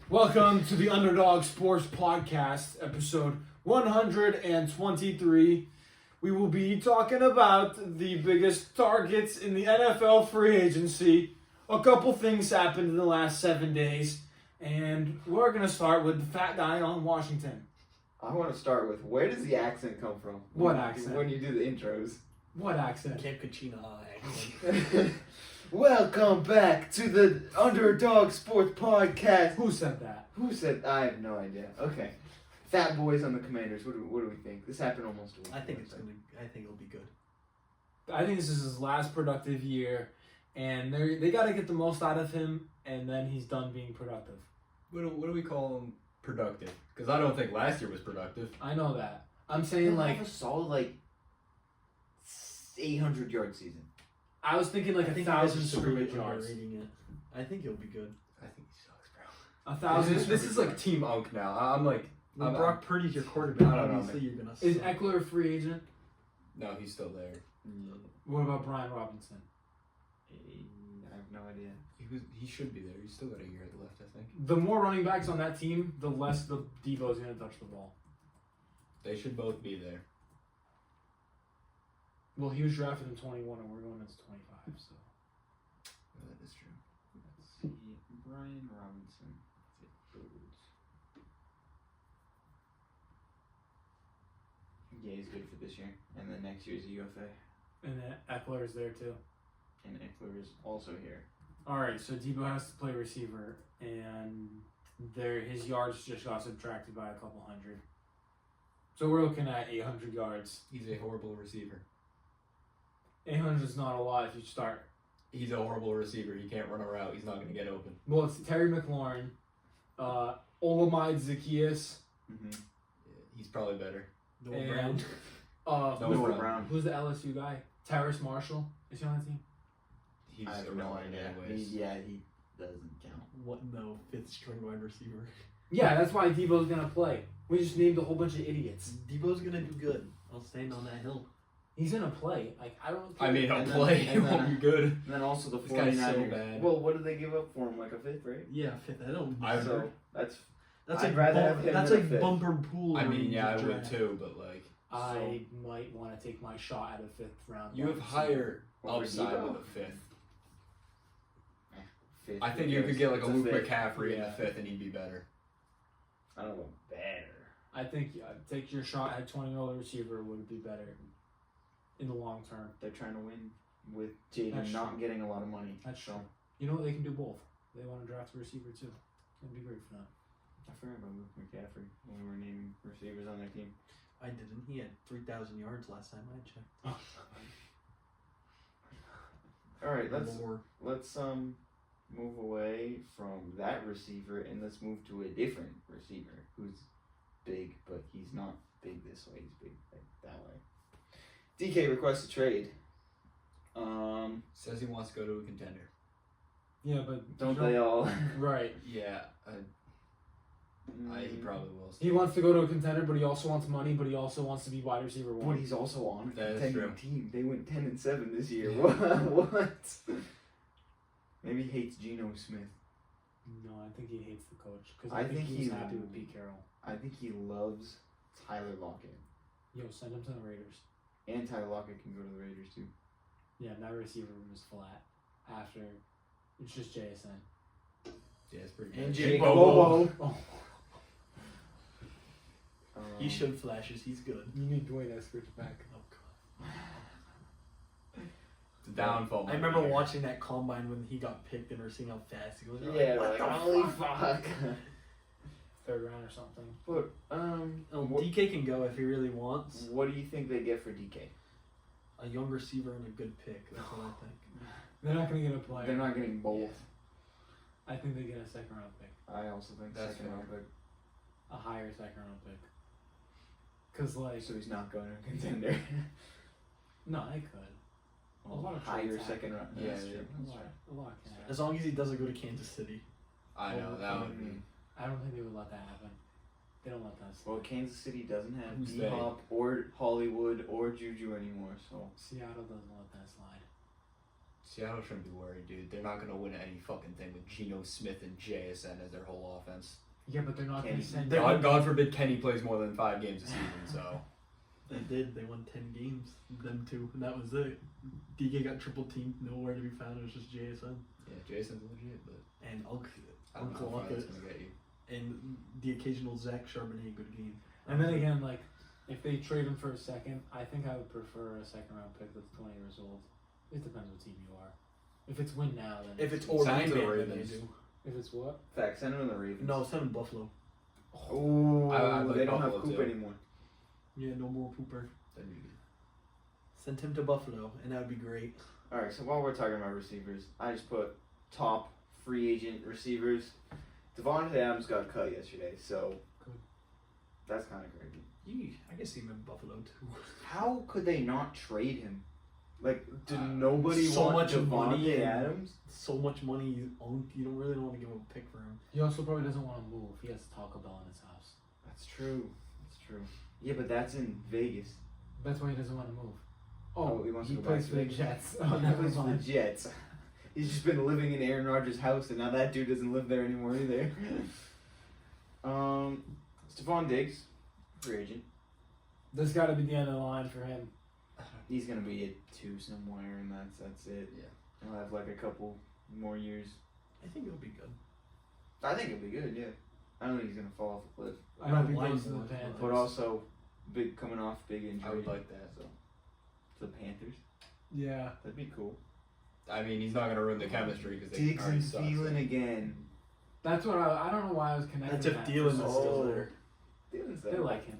Welcome to the Underdog Sports Podcast, episode 123. We will be talking about the biggest targets in the NFL free agency. A couple things happened in the last 7 days, and we're going to start with the fat guy on Washington. I want to start with, where does the accent come from? What accent? When you do the intros. What accent? Camp Kachina accent. Welcome back to the Underdog Sports Podcast. Who said that? Who said? I have no idea. Okay. Fat boys on the Commanders. What do we think? This happened almost a week I think ago, so. I think it'll be good. I think this is his last productive year, and they got to get the most out of him, and then he's done being productive. What do we call him productive? Because I don't think last year was productive. I know that. I'm He'll saying, like, have a solid 800-yard season. I was thinking like I think 1,000 you guys are scrimmage really yards. underrating it. I think it'll be good. I think he sucks, bro. 1,000. This is like Team Unk now. I'm like, When I'm, Brock Purdy's your quarterback, I don't know, obviously you're gonna. Is suck. Eckler a free agent? no, he's still there. What about Brian Robinson? I have no idea. He should be there. He's still got a year left, I think. The more running backs on that team, the less the Debo's going to touch the ball. They should both be there. Well, he was drafted in 21, and we're going into 25, so. That is true. Let's see. Brian Robinson. Yeah, he's good for this year. And then next year's a UFA. And then Eckler is there too. And Eckler is also here. All right, so Debo has to play receiver, and his yards just got subtracted by a couple hundred. So we're looking at 800 yards. He's a horrible receiver. 800 is not a lot if you start. He's a horrible receiver. He can't run a route. He's not going to get open. Well, it's Terry McLaurin, Olamide Zaccheaus, Mm-hmm. Yeah, he's probably better. Noah and Brown. Noah Brown. Who's the LSU guy? Terrace Marshall. Is he on the team? He's I have no irrelevant idea. anyways. He doesn't count. What? No, fifth string wide receiver. Yeah, that's why Debo's gonna play. We just named a whole bunch of idiots. Debo's gonna do good. I'll stand on that hill. He's gonna play. Like, I don't. I mean, he'll And then- play. He and won't then- be good. And then also the This guy's 49ers. so bad. Well, what did they give up for him? Like a fifth, right? Yeah, fifth. I don't. I So heard. that's That's I'd like rather have him that's than a like fifth. bumper pool. I mean, range yeah, I of would draft. too, but like, I might want to take my shot at a 5th round. you have higher Over upside Debo? with a fifth. fifth. I think you could get like a It's Luke fifth. McCaffrey in Yeah. the fifth, and he'd be better. I don't know, better. I think take your shot at 20-year-old receiver would be better in the long term. They're trying to win with Jaden That's not true. getting a lot of money. That's so. true. You know what? They can do both. They want to draft a receiver too. It'd be great for them. I forgot about Luke McCaffrey when we were naming receivers on their team. I didn't. He had 3,000 yards last time I checked. All right, More. let's move away from that receiver and let's move to a different receiver who's big, but he's not big this way. He's big like that way. DK requests a trade. Says he wants to go to a contender. Yeah, but Don't they all? Right. Yeah, he probably will. He wants to go to a contender, but he also wants money, but he also wants to be wide receiver But one. he's also on a That is contending true. team. They went 10-7 this year. Yeah. What? Maybe he hates Geno Smith. No, I think he hates the coach because I I think think he's he- happy with Pete Carroll. I think he loves Tyler Lockett. Yo, send him to the Raiders. And Tyler Lockett can go to the Raiders too. Yeah, that receiver room is flat. After it's just JSN. Yeah, it's pretty And good. Jake Bobo. Oh, He showed flashes. He's good. you need Dwayne Eskridge back. Oh god. The downfall. I remember watching that combine when he got picked and we're seeing how fast he goes. Yeah, what like, the holy fuck? fuck. 3rd round or something. But what, DK can go if he really wants. what do you think they get for DK? A young receiver and a good pick. That's what I think. They're not going to get a player. They're not getting both. I think they get a 2nd round pick. I also think That's second round fair. pick. A higher 2nd round pick. Because, like, So he's not going to a contender. no, they could. A lot of higher trades second round. Yeah, That's yeah. true. A lot can happen. As long as he doesn't go to Kansas City. I know that would be. I don't think they would let that happen. They don't let that slide. Well, Kansas City doesn't have Who's D-Hop or Hollywood or Juju anymore, so. Seattle doesn't let that slide. Seattle shouldn't be worried, dude. They're not gonna win any fucking thing with Geno Smith and JSN as their whole offense. Yeah, but they're not going Kenny. to send. God forbid Kenny plays more than 5 games a season. So They did. They won 10 games. Them two, and that was it. DK got triple teamed, nowhere to be found. It was just JSN yeah, Jason's legit, but and I don't know Uncle how far Lockett that's gonna get you. and the occasional Zach Charbonnet good game. And then again, like, if they trade him for a second, I think I would prefer a second-round pick that's 20 years old. It depends what team you are. If it's win now, then If it's Send him Orlando, to the then they Ravens. do. if it's what? Fact, send him in the Ravens. No, send him Buffalo. Oh, I like they don't have Buffalo, Coop too. anymore. Yeah, no more Pooper. That'd be good. Send him to Buffalo, and that would be great. All right, so while we're talking about receivers, I just put top free agent receivers. Devontae Adams got cut yesterday, so Good. that's kind of crazy. I can see him in Buffalo too. How could they not trade him? Like, did nobody so want much Devontae money and- Adams? So much money you own, you don't really want to give him a pick for him. He also probably doesn't want to move. He has Taco Bell in his house. That's true. That's true. Yeah, but that's in Vegas. That's why he doesn't want to move. Oh, he wants to go back plays to for the Vegas. Jets. He Oh, never plays for the mind. Jets. He's just been living in Aaron Rodgers' house, and now that dude doesn't live there anymore either. Stephon Diggs, free agent. This got to be the end of the line for him. He's gonna be at 2 somewhere, and that's it. Yeah. He'll have like a couple more years. I think it'll be good. I think it'll be good. Yeah. I don't think he's gonna fall off a cliff, I hope he Line goes to the boys, Panthers. but also coming off big injury. I would like that. So the Panthers, Yeah. that'd be cool. I mean, he's not gonna ruin the chemistry because they Diggs already and suck. Thielen again. That's what I don't know why I was connecting. That's if that Thielen is for some still reason. there. Thielen's They there. like him.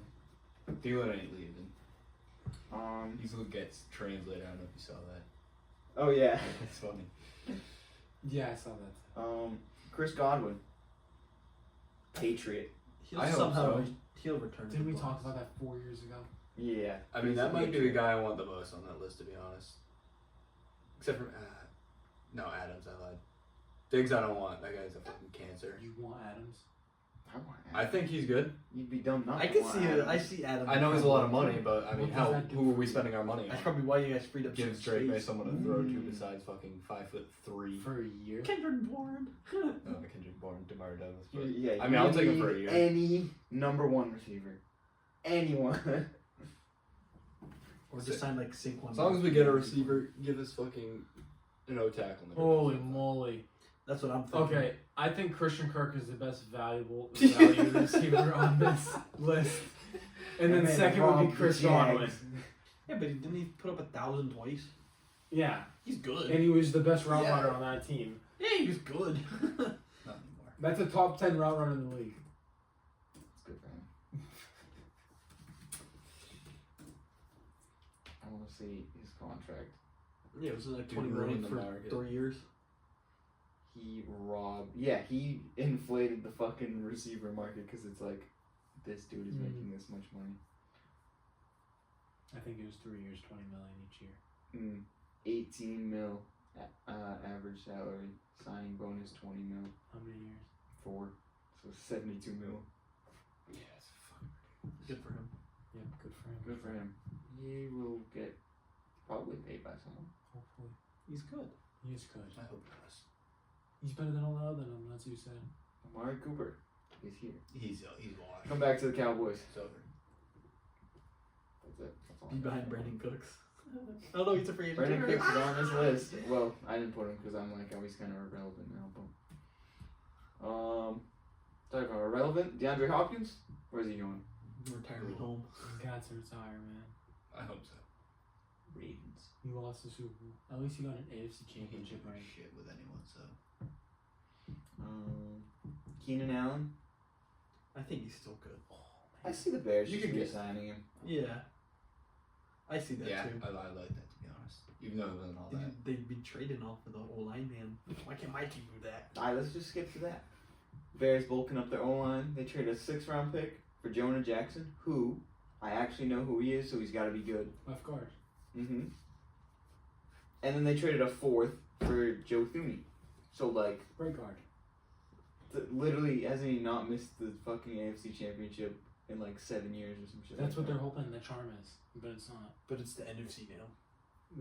Thielen ain't leaving. He's He's what gets translated. I don't know if you saw that. oh yeah. It's funny. Yeah, I saw that. Chris Godwin, Patriot. He'll I hope somehow so. he'll return. Didn't to we the talk Bucs. about that 4 years ago? Yeah. I mean, He's that a might be the Patriot. guy I want the most on that list, to be honest. Except for, no, Adams, I lied. Diggs, I don't want. That guy's a fucking cancer. You want Adams? I want I Adams. think he's good. You'd be dumb not I to can want see it. Adams. I see Adam. I know he's a lot of money, but I mean, What does how? that do Who are for we you? spending our money on? That's probably why you guys freed up Give some Drake May space. someone to throw to besides fucking 5'3". For a year? Kendrick Bourne. No, Kendrick Bourne, Demar Douglas. But Yeah, I mean, I'll you take him for a need year. Any number 1 receiver, anyone. Or just sign like Saquon. as long as we get a receiver, give us fucking no tackle. Holy moly. That's what I'm thinking. Okay, I think Christian Kirk is the best value receiver on this list. And then second would be Chris Godwin. Yeah, but didn't he put up 1,000 twice? Yeah, He's good. and he was the best route Yeah. runner on that team. Yeah, he was good. Not anymore. That's a top 10 route runner in the league. It's good for him. I want to see his contract. Yeah, it was like Dude, 20 million ruined the for market. 3 years. He inflated the fucking receiver market because it's like, this dude is making this much money. I think it was 3 years, 20 million each year. 18 mil average salary, signing bonus 20 mil, How many years? 4, so 72 mil. Yeah, it's fucking Good for him. Yeah, good for him. Good for him. He will get probably paid by someone. Hopefully. He's good. He is good. I hope he does. He's better than all the other them, that's what you said. Amari Cooper is here. He's washed. Come back to the Cowboys. It's over. That's it. That's all. Be behind Brandon Cooks. I don't know, he's a free agent. Brandon Cooks is on this list. Well, I didn't put him because I'm like, oh, he's kind of irrelevant now. But talking about irrelevant, DeAndre Hopkins. Where's he going? Retirement home. He's got to retire, man. I hope so. Ravens. He lost the Super Bowl. At least he got an AFC championship ring. Shit with anyone, so. Keenan Allen. I think he's still good. I see the Bears. You just could get- re-signing him. Yeah. I see that Yeah, too. I like that, to be honest. Even though it wasn't all that. They'd be trading off of the O-line, man. Why can't my team do that? Alright, let's just skip to that. Bears bulking up their O-line. They traded a 6th-round pick for Jonah Jackson, who I actually know who he is, so he's got to be good. Left guard. Mm-hmm. And then they traded a 4th for Joe Thuney. So, like, Right guard. literally, hasn't he not missed the fucking AFC Championship in like 7 years or some shit? That's like what that? they're hoping the charm is, but it's not. But it's the NFC now.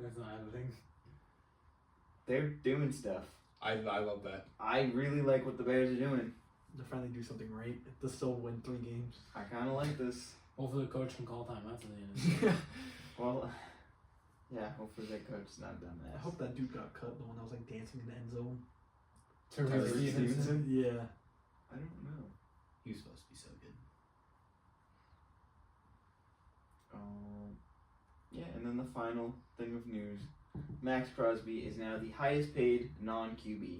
That's not happening. They're doing stuff. I love that. I really like what the Bears are doing. They finally do something right. They still win 3 games. I kind of like this. Hopefully the coach can call timeouts at the end of the Well, yeah, hopefully that coach's not done I that. hope that dude got cut, the one that was like dancing in the end zone. Tyrese Stevenson. Yeah. I don't know. He was supposed to be so good. Yeah, and then the final thing of news. Max Crosby is now the highest paid non-QB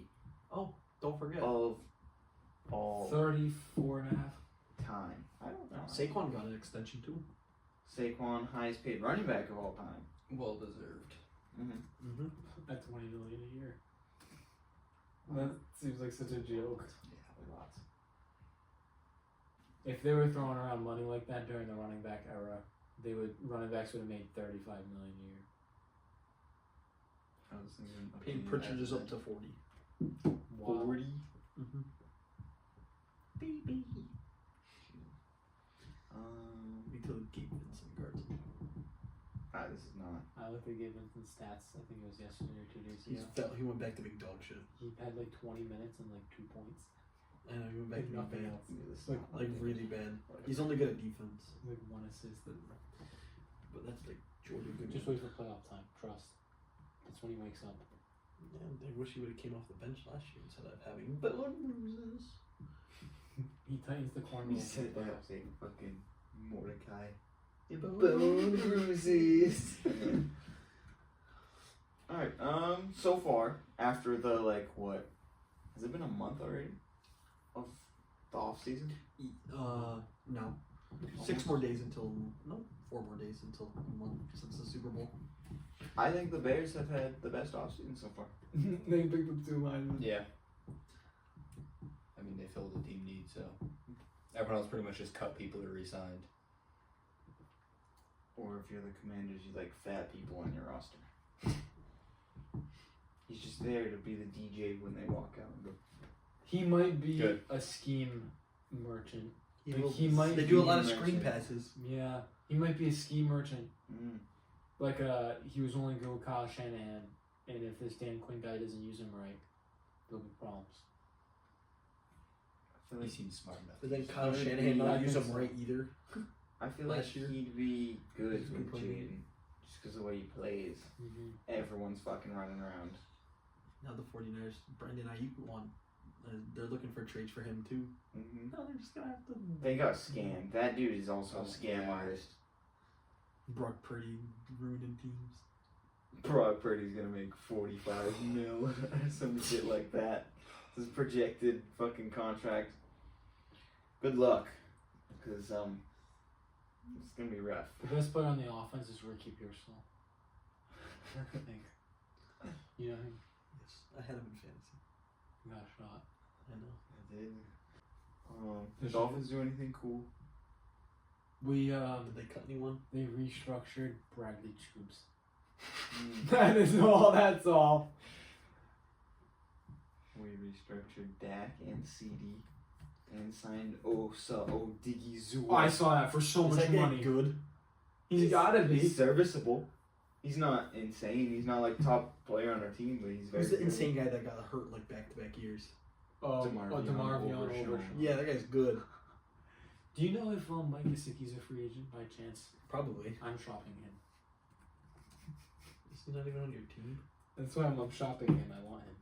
Oh, don't forget. of all 34 and a half. time. I don't know. Saquon got an extension too. Saquon, highest paid running back of all time. Well deserved. Mm-hmm. At $20 million a year. That seems like such a joke. Yeah, lots. If they were throwing around money like that during the running back era, running backs would have made $35 million a year. I was thinking Paid Pritchard is up to 40. Wow. 40. Mm-hmm. Baby. Until Gabe Vincent guards him. This is not. I looked at Gabe Vincent's stats. I think it was yesterday or 2 days ago. He went back to big dog shit. He had like 20 minutes and like 2 points. I know, he went back to Nothing big bad. else. This is Like, not Like really bad. He's only good at defense. Like 1 assist. But that's like Jordan Goodwin. Just wait for playoff time. Trust. That's when he wakes up. Yeah, I wish he would have came off the bench last year instead of having bone bruises. He tightens the corner. You said that like fucking Mordecai. Bone bruises. Alright, so far, after the, like, what? Has it been a month already? Of the off season? No. 6 more days until, no, 4 more days until a month since the Super Bowl. I think the Bears have had the best off season so far. They picked up 2 linemen. Yeah. I mean, they filled the team need, so everyone else pretty much just cut people or re-signed. Or if you're the Commanders, you like fat people on your roster. He's just there to be the DJ when they walk out and go. He might be Good. a scheme merchant. Yeah, Like, well, he might they do a be lot of merchant. screen passes. Yeah, he might be a scheme merchant. Mm. Like, he was only good with Kyle Shanahan, and if this Dan Quinn guy doesn't use him right, there'll be problems. I feel He like seems smart enough. But then He's Kyle gonna Shanahan be- not I use think him so. right either. I feel like Last year. he'd be good He's with good playing. Jaden. Just because of the way he plays. Mm-hmm. Everyone's fucking running around. Now the 49ers, Brandon Ayuk won. They're looking for trades for him too. Mm-hmm. No, they're just gonna have to. They got scammed. That dude is also a scam Yeah. artist. Brock Purdy ruining teams. Brock Purdy's gonna make 45 mil or some shit like that. This is projected fucking contract. Good luck, because it's gonna be rough. The best player on the offense is Ricky Pearsall. I think. You know him? Yes, I had him in fantasy. He got a shot. I know. I did. The Dolphins do anything cool? We Did they cut anyone? they restructured Bradley Chubbs. Mm. That is all. That's all. We restructured Dak and CD and signed Osa Odigizua. I saw that for so Is much that guy money. good? He's gotta be. He's serviceable. He's not insane. He's not like top player on our team, but he's very Who's the good. insane guy that got hurt like back-to-back years? DeMarvion Overshown. Overshown. Yeah, that guy's good. Do you know if Mike Gesicki's a free agent by chance? Probably. I'm shopping him. Is he not even on your team? That's why I'm shopping him. I want him.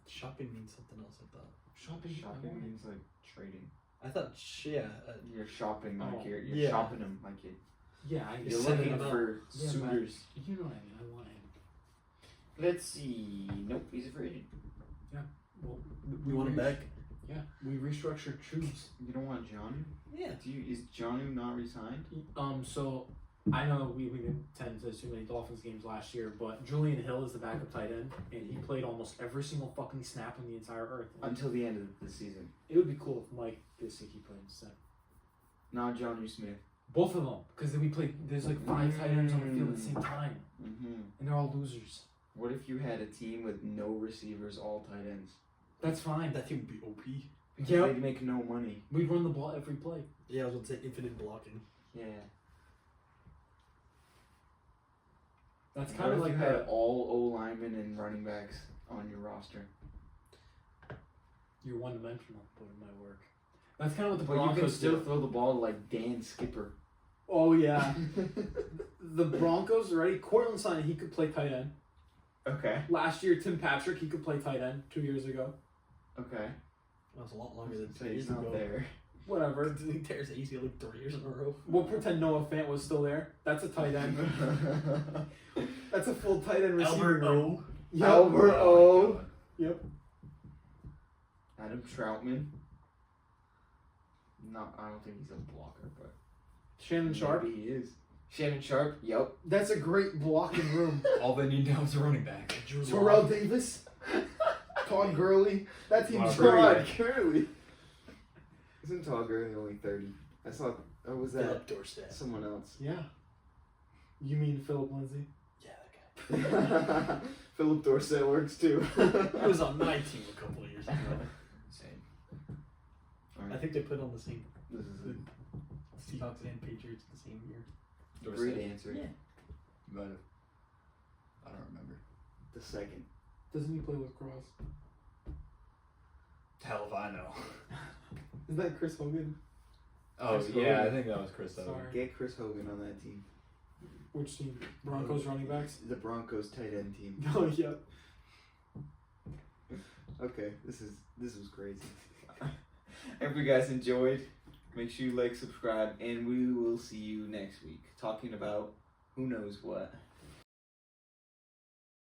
Shopping means something else, I thought. Shopping. I Shopping want him. means like trading. I thought, yeah. You're shopping like Oh, you're yeah. shopping him like Yeah, I you're Just sending looking him out. for Yeah, suitors. You know what I mean. I want him. Let's see. Nope, he's a free agent. Well, You want him back? Yeah, we restructured Chubbs. You don't want Johnny? Yeah. Is Johnny not resigned? So I know we didn't tend to too many Dolphins games last year, but Julian Hill is the backup tight end, and he played almost every single fucking snap on the entire earth. And Until the end of the season. it would be cool if Mike Gesicki played instead. Not Johnny Smith. Both of them, because we played. There's like 5 tight ends on the field at the same time, Mm-hmm. and they're all losers. What if you had a team with no receivers, all tight ends? That's fine. That team would be OP. Because Yep. they'd make no money. We'd run the ball every play. Yeah, I was going to say infinite blocking. Yeah. That's What kind of if like you had that. all O linemen and running backs on your roster? You're one dimensional, but it might work. That's kind of what the But you can Broncos still do. throw the ball like Dan Skipper. Oh yeah, the Broncos ready. Cortland signed. He could play tight end. Okay. Last year, Tim Patrick, he could play tight end. 2 years ago. Okay. That was a lot longer than So 2 he's years not ago. there. Whatever. He tears ACL like 3 years in a row. We'll pretend Noah Fant was still there. That's a tight end. That's a full tight end receiver. Albert O. Yep. Albert O. Yep. Adam Troutman. No, I don't think he's a blocker, but Shannon Sharp. maybe he is. Shannon Sharp. Yep. That's a great blocking room. All they need now is a running back. Drew Terrell Lock. Davis. Todd Gurley. That team's Wow. great. Todd Gurley. Isn't Todd Gurley only 30? I saw. Oh, was that Philip Dorsett. someone else? Yeah. You mean Philip Lindsay? Yeah, that guy. Philip Dorsett works too. He was on my team a couple of years ago. Same. I think they put on the same This is a Seahawks and Patriots the same year. great answer. Yeah. Might have. I don't remember. The second. Doesn't he play with Cross? Hell if I know. Is that Chris Hogan? Oh Chris yeah, Hogan. I think that was Chris. Hogan. Sorry. Get Chris Hogan on that team. Which team? Broncos running backs? The Broncos tight end team. Oh, yep. Okay, this was crazy. If you guys enjoyed, make sure you like, subscribe, and we will see you next week talking about who knows what.